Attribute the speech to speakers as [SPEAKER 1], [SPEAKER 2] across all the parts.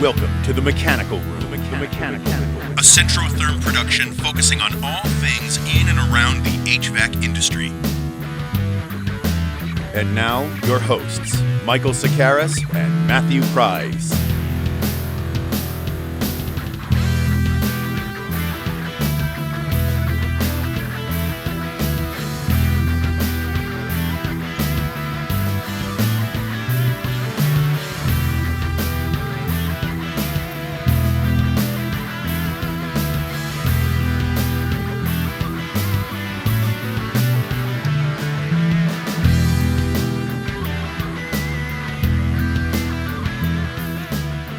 [SPEAKER 1] Welcome to the Mechanical Room. A Centrotherm production focusing on all things in and around the HVAC industry. And now, your hosts, Michael Sokaris and Matthew Pryce.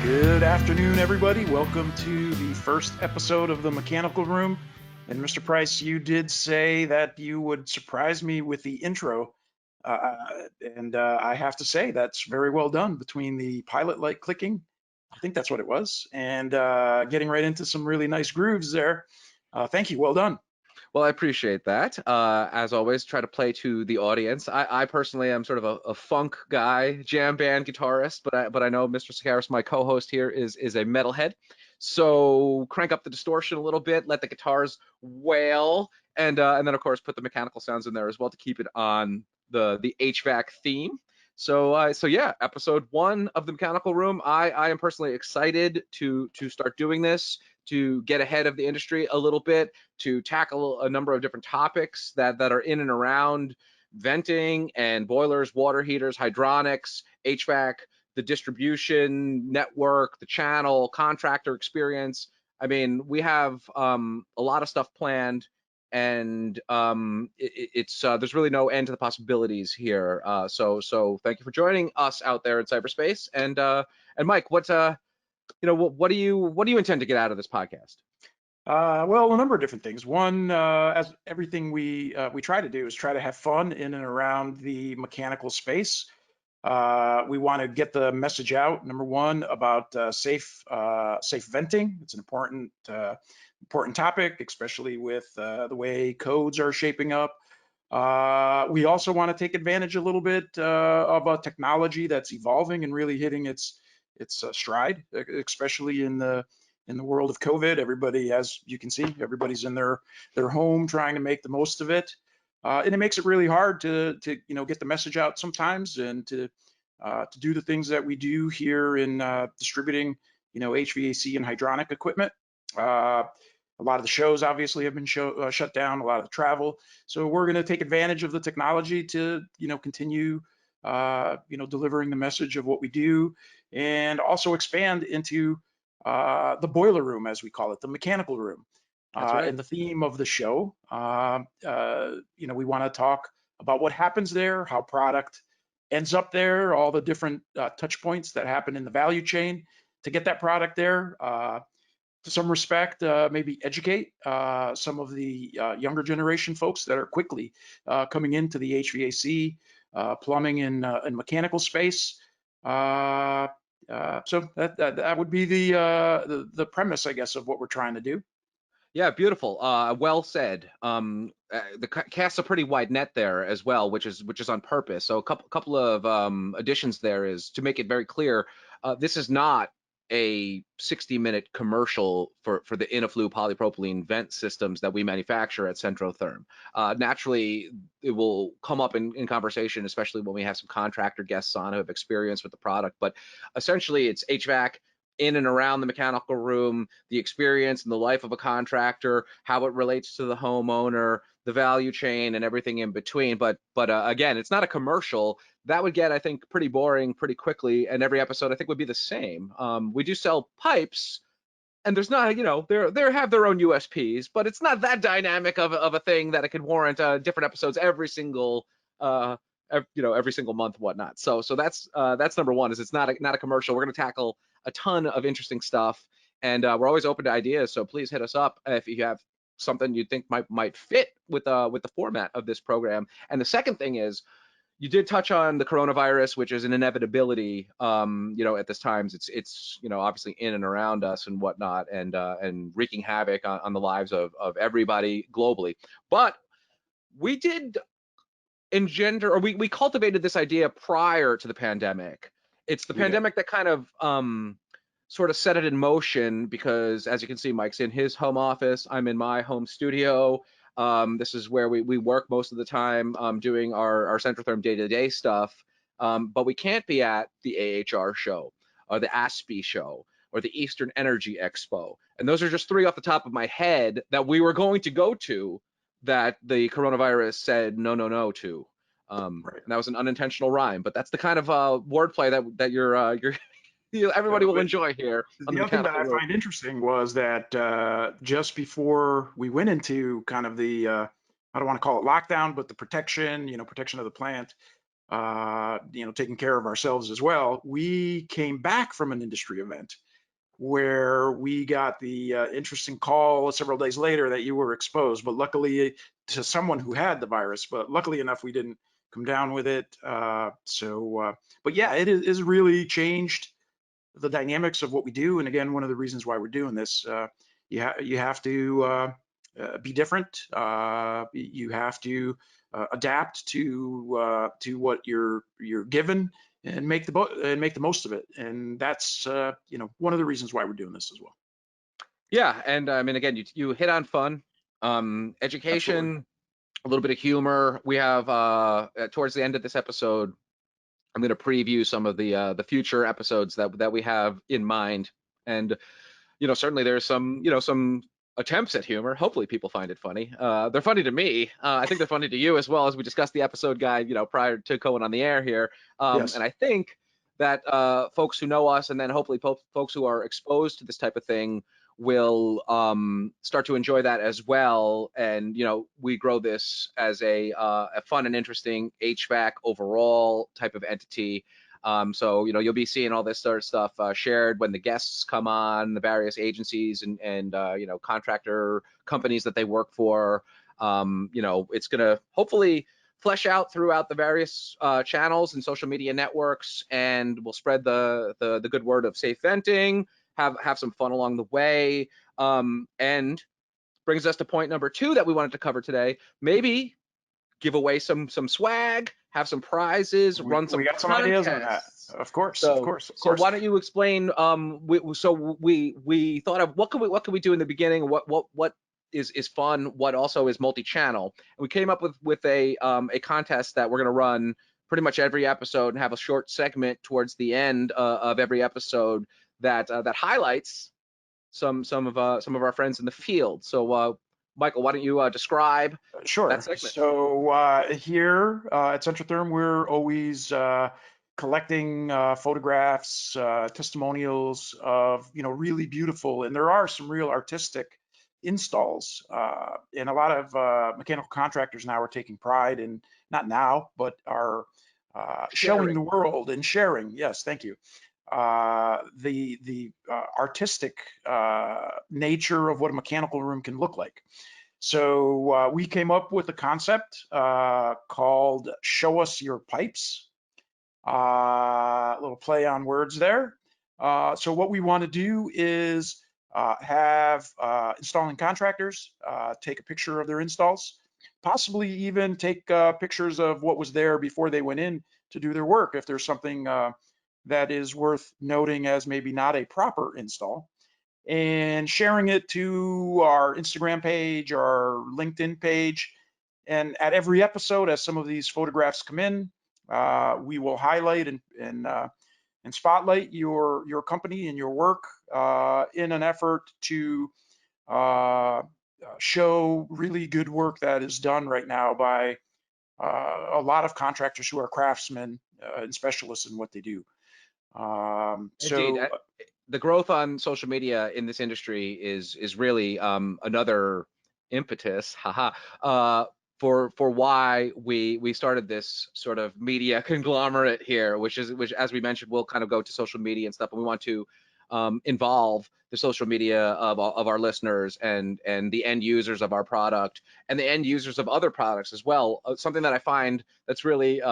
[SPEAKER 2] Good afternoon, everybody. Welcome to the first episode of the Mechanical Room. And Mr. Pryce, you did say that you would surprise me with the intro. I have to say that's very well done between the pilot light clicking, I think that's what it was, and getting right into some really nice grooves there. Thank you. Well done.
[SPEAKER 3] Well, I appreciate that. As always, try to play to the audience. I personally am sort of a funk guy, jam band guitarist, but I know Mr. Sokaris, my co-host here, is a metalhead. So crank up the distortion a little bit, let the guitars wail, and then of course put the mechanical sounds in there as well to keep it on the HVAC theme. So yeah, episode 1 of the Mechanical Room. I am personally excited to start doing this, to get ahead of the industry a little bit, to tackle a number of different topics that are in and around venting and boilers, water heaters, hydronics, HVAC, the distribution network, the channel, contractor experience. I mean, we have a lot of stuff planned, and there's really no end to the possibilities here. So thank you for joining us out there in cyberspace. And Mike, what do you intend to get out of this podcast?
[SPEAKER 2] Well, a number of different things. One, as everything we try to do is try to have fun in and around the mechanical space. We want to get the message out. Number one, about safe venting. It's an important topic, especially with the way codes are shaping up. We also want to take advantage a little bit of a technology that's evolving and really hitting its stride, especially in the world of COVID. Everybody, as you can see, everybody's in their home trying to make the most of it. And it makes it really hard to get the message out sometimes, and to do the things that we do here in distributing HVAC and hydronic equipment. A lot of the shows obviously have been shut down, a lot of the travel. So we're going to take advantage of the technology to continue delivering the message of what we do, and also expand into the boiler room, as we call it, the mechanical room.
[SPEAKER 3] That's right.
[SPEAKER 2] And the theme of the show, we want to talk about what happens there, how product ends up there, all the different touch points that happen in the value chain to get that product there. To some respect, maybe educate some of the younger generation folks that are quickly coming into the HVAC, plumbing, and mechanical space. So that would be the premise, I guess, of what we're trying to do.
[SPEAKER 3] Yeah, beautiful. Well said. Casts a pretty wide net there as well, which is on purpose. So a couple of additions there is to make it very clear. This is not a 60-minute commercial for the Inaflu polypropylene vent systems that we manufacture at Centrotherm. Naturally, it will come up in conversation, especially when we have some contractor guests on who have experience with the product. But essentially, it's HVAC in and around the mechanical room, the experience and the life of a contractor, how it relates to the homeowner, the value chain, and everything in between. But again, it's not a commercial. That would get, I think, pretty boring pretty quickly, and every episode I think would be the same. We do sell pipes, and there's not, they have their own USPs, but it's not that dynamic of a thing that it could warrant different episodes every single month, whatnot. So that's number one. Is it's not a commercial. We're going to tackle a ton of interesting stuff, and we're always open to ideas. So please hit us up if you have something you think might fit with the format of this program. And the second thing is, you did touch on the coronavirus, which is an inevitability. At this time, it's obviously in and around us and whatnot, and wreaking havoc on the lives of everybody globally. But we did engender, or we cultivated this idea prior to the pandemic. It's the pandemic that kind of sort of set it in motion because, as you can see, Mike's in his home office. I'm in my home studio. This is where we work most of the time, doing our Centrotherm day-to-day stuff. But we can't be at the AHR show or the ASPE show or the Eastern Energy Expo. And those are just three off the top of my head that we were going to go to that the coronavirus said no to.
[SPEAKER 2] Right.
[SPEAKER 3] And that was an unintentional rhyme, but that's the kind of wordplay that you're everybody will enjoy here on
[SPEAKER 2] The
[SPEAKER 3] the
[SPEAKER 2] other thing that
[SPEAKER 3] Mechanical
[SPEAKER 2] I
[SPEAKER 3] Room.
[SPEAKER 2] find interesting was that just before we went into kind of the, I don't want to call it lockdown, but the protection, protection of the plant, taking care of ourselves as well, we came back from an industry event where we got the interesting call several days later that you were exposed, but luckily to someone who had the virus, but luckily enough, we didn't come down with it. But yeah, it is really changed the dynamics of what we do. And again, one of the reasons why we're doing this, you have to be different. You have to adapt to what you're given and make the most of it. And that's one of the reasons why we're doing this as well.
[SPEAKER 3] Yeah, and I mean, again, you hit on fun, education,
[SPEAKER 2] Absolutely.
[SPEAKER 3] a little bit of humor. We have towards the end of this episode, I'm going to preview some of the future episodes that we have in mind, and certainly there's some attempts at humor. Hopefully people find it funny. They're funny to me. I think they're funny to you as well, as we discussed the episode guide, prior to going on the air here.
[SPEAKER 2] Yes.
[SPEAKER 3] And I think that folks who know us, and then hopefully folks who are exposed to this type of thing, will start to enjoy that as well. And we grow this as a fun and interesting HVAC overall type of entity. So you'll be seeing all this sort of stuff shared when the guests come on, the various agencies and contractor companies that they work for. It's gonna hopefully flesh out throughout the various channels and social media networks, and we'll spread the good word of safe venting, have some fun along the way, and brings us to point number 2 that we wanted to cover today. Maybe give away some swag, have some prizes, run some
[SPEAKER 2] We got some
[SPEAKER 3] contests.
[SPEAKER 2] ideas on that. Of course.
[SPEAKER 3] So why don't you explain? We thought of what could we do in the beginning? What is fun? What also is multi-channel? And we came up with a contest that we're going to run pretty much every episode and have a short segment towards the end of every episode that highlights some of our friends in the field. So Michael, why don't you describe
[SPEAKER 2] Sure.
[SPEAKER 3] that segment?
[SPEAKER 2] So here at Centrotherm, we're always collecting photographs, testimonials of really beautiful, and there are some real artistic installs. And a lot of mechanical contractors now are taking pride in, not now, but are showing the world and sharing. Yes, thank you. The artistic nature of what a mechanical room can look like. So we came up with a concept called Show Us Your Pipes. A little play on words there. So what we want to do is have installing contractors take a picture of their installs, possibly even take pictures of what was there before they went in to do their work, if there's something that is worth noting as maybe not a proper install, and sharing it to our Instagram page, our LinkedIn page. And at every episode, as some of these photographs come in, we will highlight and spotlight your company and your work in an effort to show really good work that is done right now by a lot of contractors who are craftsmen and specialists in what they do.
[SPEAKER 3] Indeed. The growth on social media in this industry is really another impetus, for why we started this sort of media conglomerate here, which as we mentioned, we'll kind of go to social media and stuff, and we want to involve the social media of our listeners and the end users of our product and the end users of other products as well. Something that I find that's really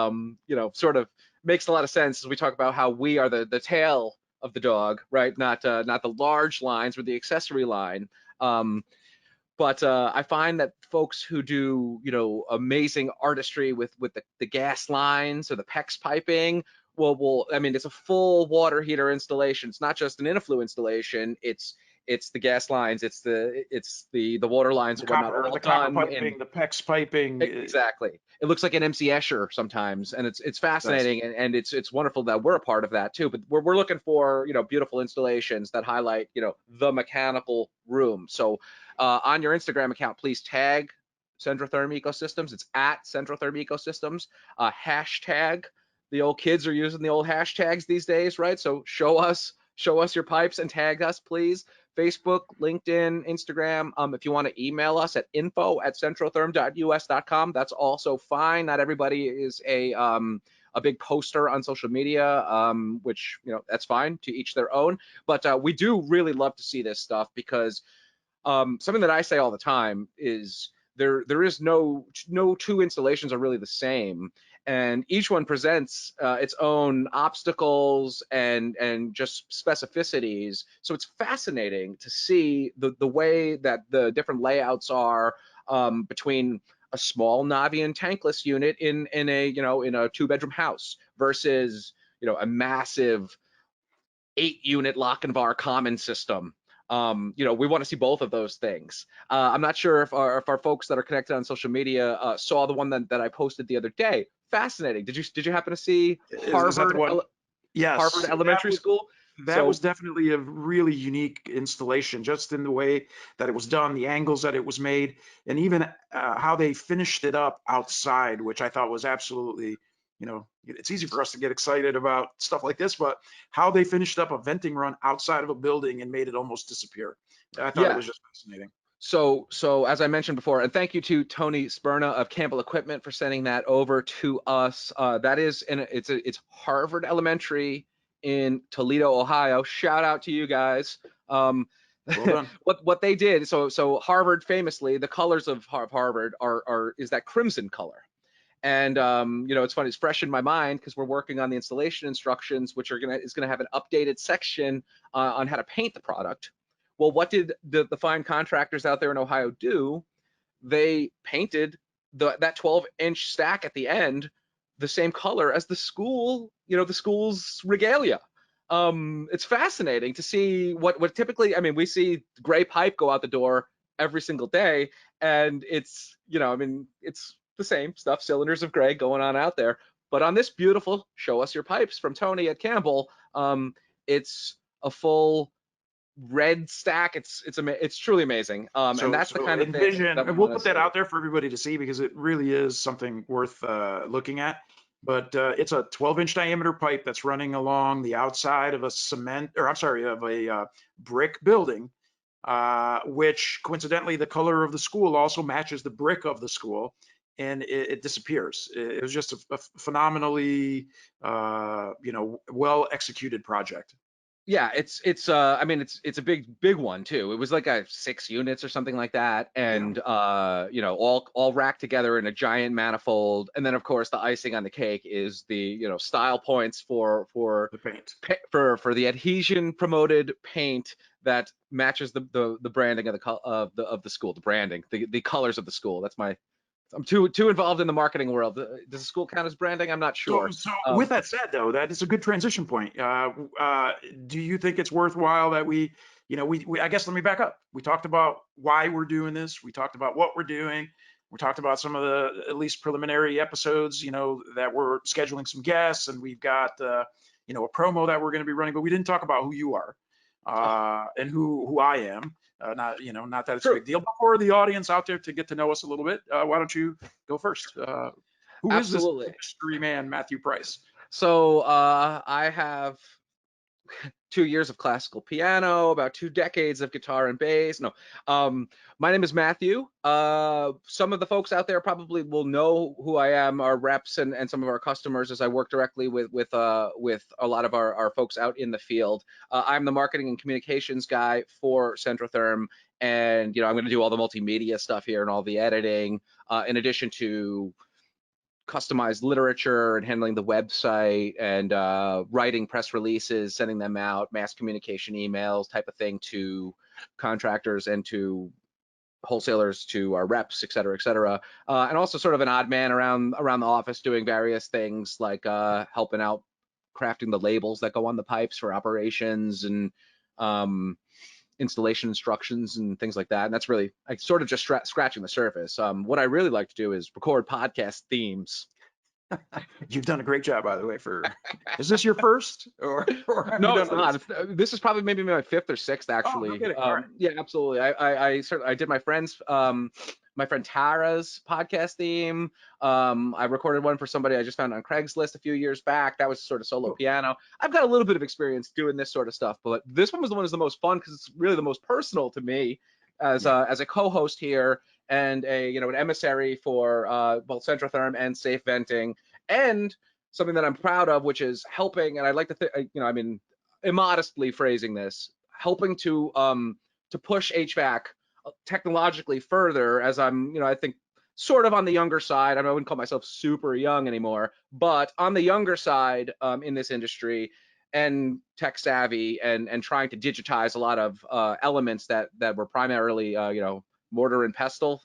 [SPEAKER 3] sort of makes a lot of sense as we talk about how we are the tail of the dog, right? Not the large lines or the accessory line. But I find that folks who do amazing artistry with the gas lines or the PEX piping Well, I mean, it's a full water heater installation. It's not just an Iniflu installation. It's the gas lines, it's the water lines and whatnot, all
[SPEAKER 2] The copper
[SPEAKER 3] done in
[SPEAKER 2] piping, the PEX piping.
[SPEAKER 3] exactly. It looks like an MC Escher sometimes, and it's
[SPEAKER 2] It does.
[SPEAKER 3] fascinating, and it's wonderful that we're a part of that too. But we're looking for beautiful installations that highlight the mechanical room. So on your Instagram account, please tag Centrotherm Ecosystems. It's at Centrotherm Ecosystems. Hashtag. The old kids are using the old hashtags these days, right? So show us your pipes and tag us, please. Facebook, LinkedIn, Instagram. If you want to email us at info@centrotherm.us.com, that's also fine. Not everybody is a big poster on social media, which that's fine. To each their own. But we do really love to see this stuff because something that I say all the time is there is no two installations are really the same, and each one presents its own obstacles and just specificities. So it's fascinating to see the way that the different layouts are between a small Navian tankless unit in a in a 2-bedroom house versus a massive 8-unit Lochinvar common system. We want to see both of those things. I'm not sure if our folks that are connected on social media saw the one that I posted the other day. Fascinating. Did you happen to see
[SPEAKER 2] Is that the one? Yes.
[SPEAKER 3] Harvard Elementary School?
[SPEAKER 2] That was definitely a really unique installation, just in the way that it was done, the angles that it was made, and even how they finished it up outside, which I thought was absolutely, it's easy for us to get excited about stuff like this, but how they finished up a venting run outside of a building and made it almost disappear. I thought it was just fascinating.
[SPEAKER 3] So as I mentioned before, and thank you to Tony Sperna of Campbell Equipment for sending that over to us. That is, it's Harvard Elementary in Toledo, Ohio. Shout out to you guys.
[SPEAKER 2] Well done.
[SPEAKER 3] what they did. So Harvard famously, the colors of Harvard is that crimson color. And it's funny, it's fresh in my mind because we're working on the installation instructions, which is gonna have an updated section on how to paint the product. Well, what did the fine contractors out there in Ohio do? They painted that 12-inch stack at the end the same color as the school, the school's regalia. It's fascinating to see what typically, I mean, we see gray pipe go out the door every single day, and it's, it's the same stuff, cylinders of gray going on out there. But on this beautiful show us your pipes from Tony at Campbell, it's a full red stack. It's truly amazing. And that's the kind of thing that
[SPEAKER 2] we'll put that out there for everybody to see because it really is something worth looking at. But it's a 12-inch diameter pipe that's running along the outside of a brick building, which coincidentally the color of the school also matches the brick of the school, and it disappears. It was just a phenomenally well executed project.
[SPEAKER 3] Yeah, I mean, it's a big one too. It was like 6 units or something like that, and all racked together in a giant manifold. And then of course the icing on the cake is the style points for
[SPEAKER 2] the paint,
[SPEAKER 3] for the adhesion promoted paint that matches the branding of the school, the branding, the colors of the school. I'm too involved in the marketing world. Does the school count as branding? I'm not sure.
[SPEAKER 2] So with that said, though, that is a good transition point. Do you think it's worthwhile that we I guess let me back up. We talked about why we're doing this. We talked about what we're doing. We talked about some of the at least preliminary episodes, that we're scheduling some guests, and we've got a promo that we're going to be running. But we didn't talk about who you are and who I am. Not that it's a big deal, but for the audience out there to get to know us a little bit, why don't you go first? Who
[SPEAKER 3] Absolutely.
[SPEAKER 2] is this mystery man, Matthew Pryce?
[SPEAKER 3] So I have 2 years of classical piano, about 2 decades of guitar and bass. No, my name is Matthew. Some of the folks out there probably will know who I am, our reps and some of our customers, as I work directly with a lot of our folks out in the field. I'm the marketing and communications guy for Centrotherm, and I'm going to do all the multimedia stuff here and all the editing, in addition to customized literature and handling the website and writing press releases, sending them out, mass communication emails type of thing to contractors and to wholesalers, to our reps, et cetera, and also sort of an odd man around the office doing various things like helping out crafting the labels that go on the pipes for operations and installation instructions and things like that. And that's really like sort of just scratching the surface. What I really like to do is record podcast themes.
[SPEAKER 2] You've done a great job, by the way. Is this your first, or have
[SPEAKER 3] No,
[SPEAKER 2] you
[SPEAKER 3] it's
[SPEAKER 2] done
[SPEAKER 3] not.
[SPEAKER 2] others?
[SPEAKER 3] This is probably maybe my fifth or sixth, actually.
[SPEAKER 2] Oh, no kidding. All right.
[SPEAKER 3] Yeah, absolutely. I certainly I did my friend Tara's podcast theme. I recorded one for somebody I just found on Craigslist a few years back. That was sort of solo piano. I've got a little bit of experience doing this sort of stuff, but this one was the one that's the most fun because it's really the most personal to me as a co-host here and an emissary for both Centrotherm and Safe Venting, and something that I'm proud of, which is helping. And I'd like to immodestly phrasing this, helping to push HVAC technologically further, as I'm, I think sort of on the younger side. I wouldn't call myself super young anymore, but on the younger side in this industry and tech savvy and trying to digitize a lot of elements that were primarily, mortar and pestle,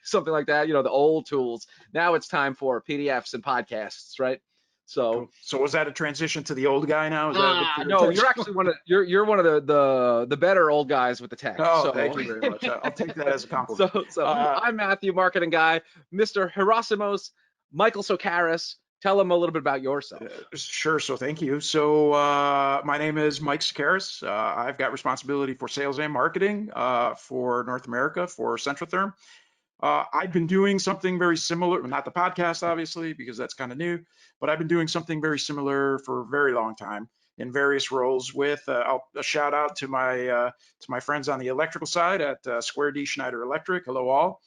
[SPEAKER 3] something like that, the old tools. Now it's time for PDFs and podcasts, right? So
[SPEAKER 2] was that a transition to the old guy now? Is that
[SPEAKER 3] no, you're actually you're one of the better old guys with the tech.
[SPEAKER 2] Oh,
[SPEAKER 3] so.
[SPEAKER 2] thank you very much. I'll take that as a compliment.
[SPEAKER 3] So I'm Matthew, marketing guy, Mr. Hierosimos, Michael Sokaris. Tell them a little bit about yourself.
[SPEAKER 2] Sure. So thank you. So my name is Mike Sokaris. I've got responsibility for sales and marketing for North America for Centrotherm. I've been doing something very similar, not the podcast, obviously, because that's kind of new, but I've been doing something very similar for a very long time in various roles with a shout out to my friends on the electrical side at Square D Schneider Electric. Hello all.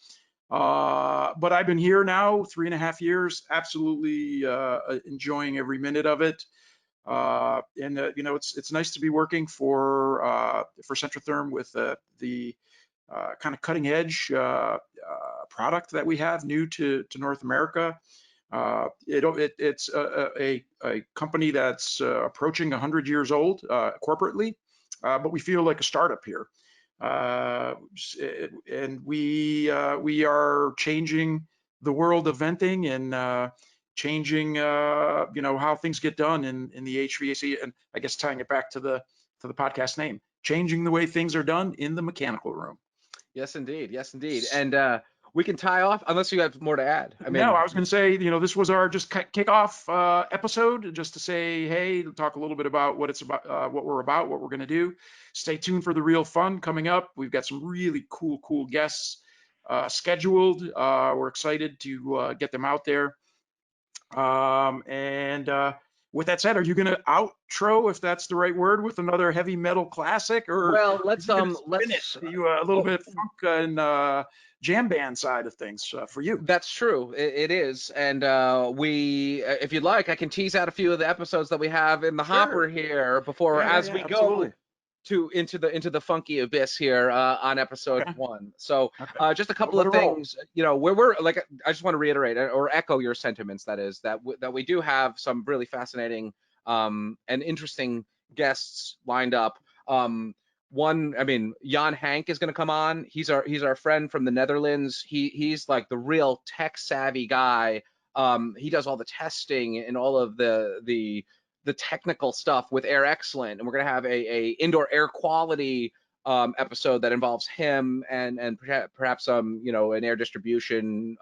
[SPEAKER 2] But I've been here now 3.5 years, absolutely enjoying every minute of it. It's nice to be working for Centrotherm with the kind of cutting edge product that we have new to North America. It's a company that's approaching 100 years old corporately, but we feel like a startup here. And we are changing the world of venting and changing how things get done in the HVAC, and I guess tying it back to the podcast name, changing the way things are done in the mechanical room.
[SPEAKER 3] Yes, indeed. Yes, indeed. And we can tie off, unless you have more to add.
[SPEAKER 2] No, I was going to say, this was our just kickoff episode, just to say, hey, talk a little bit about what it's about, what we're going to do. Stay tuned for the real fun coming up. We've got some really cool guests scheduled. We're excited to get them out there. With that said, are you going to outro, if that's the right word, with another heavy metal classic, or
[SPEAKER 3] let's
[SPEAKER 2] you a little bit of funk and jam band side of things for you?
[SPEAKER 3] That's true. It is, and if you'd like, I can tease out a few of the episodes that we have in the hopper here before we go into the funky abyss here on episode 1. So just a couple of things, we're like, I just want to reiterate or echo your sentiments, that we do have some really fascinating and interesting guests lined up. Jan Hank is going to come on. He's our friend from the Netherlands. He's like the real tech savvy guy. He does all the testing and all of the technical stuff with Air Excellent, and we're going to have a indoor air quality episode that involves him and perhaps an air distribution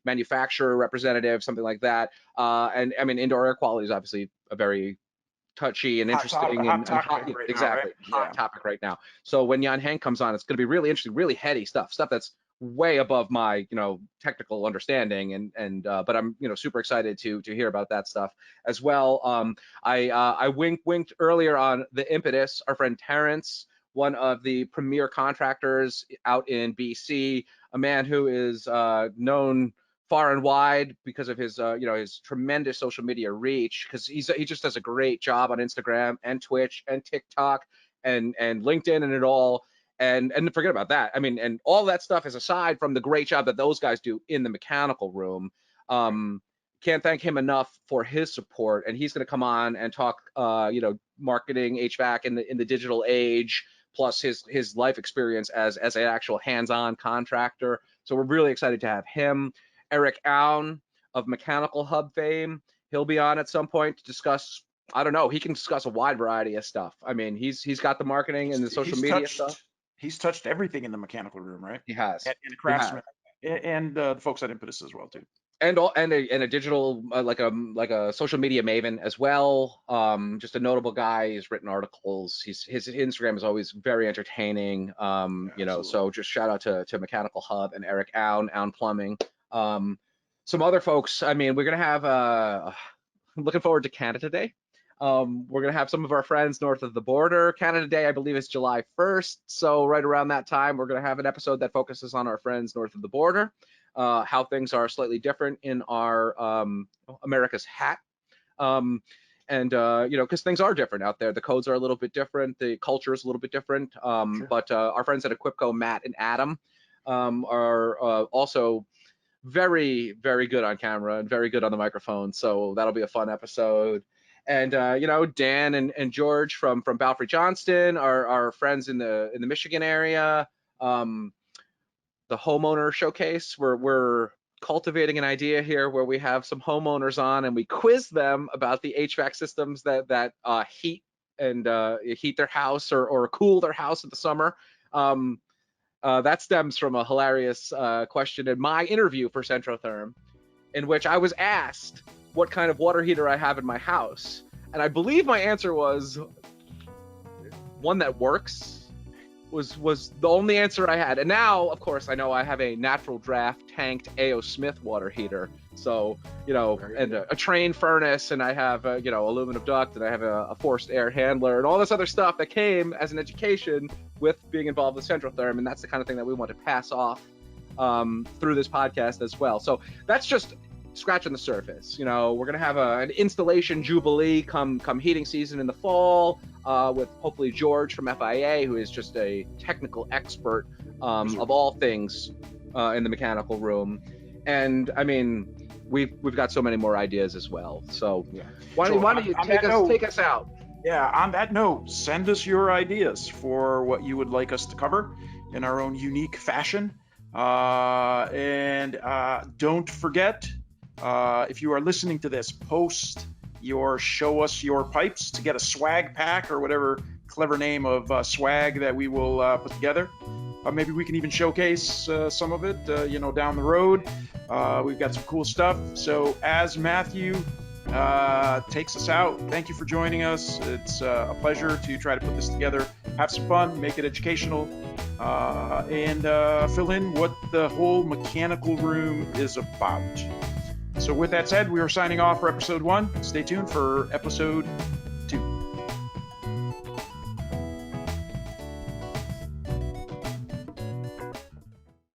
[SPEAKER 3] manufacturer representative, something like that. And indoor air quality is obviously a very touchy and interesting
[SPEAKER 2] hot topic
[SPEAKER 3] right now. So when Jan Hank comes on, it's going to be really interesting, really heady stuff that's way above my technical understanding, but I'm super excited to hear about that stuff as well. I winked earlier on the Impetus, our friend Terrence, one of the premier contractors out in BC, a man who is known far and wide because of his his tremendous social media reach, because he just does a great job on Instagram and Twitch and TikTok and LinkedIn and it all. And forget about that. And all that stuff is aside from the great job that those guys do in the mechanical room. Can't thank him enough for his support. And he's going to come on and talk, marketing, HVAC in the digital age, plus his life experience as an actual hands-on contractor. So we're really excited to have him. Eric Aun of Mechanical Hub fame. He'll be on at some point to discuss. I don't know. He can discuss a wide variety of stuff. I mean, he's got the marketing and the social media stuff.
[SPEAKER 2] He's touched everything in the mechanical room, right?
[SPEAKER 3] He has.
[SPEAKER 2] And a craftsman, and the folks at Impetus as well too.
[SPEAKER 3] And a digital like a social media maven as well. Just a notable guy. He's written articles. His Instagram is always very entertaining. You know, so just shout out to Mechanical Hub and Eric Aun Plumbing. Some other folks. I mean, we're gonna have looking forward to Canada Day. We're gonna have some of our friends north of the border. Canada Day, I believe, is July 1st. So right around that time, we're gonna have an episode that focuses on our friends north of the border. How things are slightly different in our America's hat. You know, because things are different out there. The codes are a little bit different. The culture is a little bit different. Sure. But our friends at Equipco, Matt and Adam, are also very, very good on camera and very good on the microphone. So that'll be a fun episode. And you know, Dan and George from Balfour Johnston are friends in the Michigan area. The homeowner showcase, we're cultivating an idea here where we have some homeowners on and we quiz them about the HVAC systems that heat their house or cool their house in the summer. That stems from a hilarious question in my interview for Centrotherm, in which I was asked what kind of water heater I have in my house, and I believe my answer was one that works. Was the only answer I had. And now, of course, I know I have a natural draft tanked A.O. Smith water heater. So, you know, and a train furnace, and I have, you know, aluminum duct, and I have a forced air handler, and all this other stuff that came as an education with being involved with Centrotherm. And that's the kind of thing that we want to pass off through this podcast as well. So that's just scratching the surface. You know, we're going to have an installation jubilee come heating season in the fall. With hopefully George from FIA, who is just a technical expert of all things in the mechanical room. And I mean, we've got so many more ideas as well. So why don't you take us out?
[SPEAKER 2] Yeah, on that note, send us your ideas for what you would like us to cover in our own unique fashion. And don't forget, if you are listening to this, post your show us your pipes to get a swag pack or whatever clever name of swag that we will put together. Maybe we can even showcase some of it, you know, down the road. We've got some cool stuff. So as Matthew takes us out, thank you for joining us. It's a pleasure to try to put this together, have some fun, make it educational, and fill in what the whole mechanical room is about. So with that said, we are signing off for episode 1. Stay tuned for episode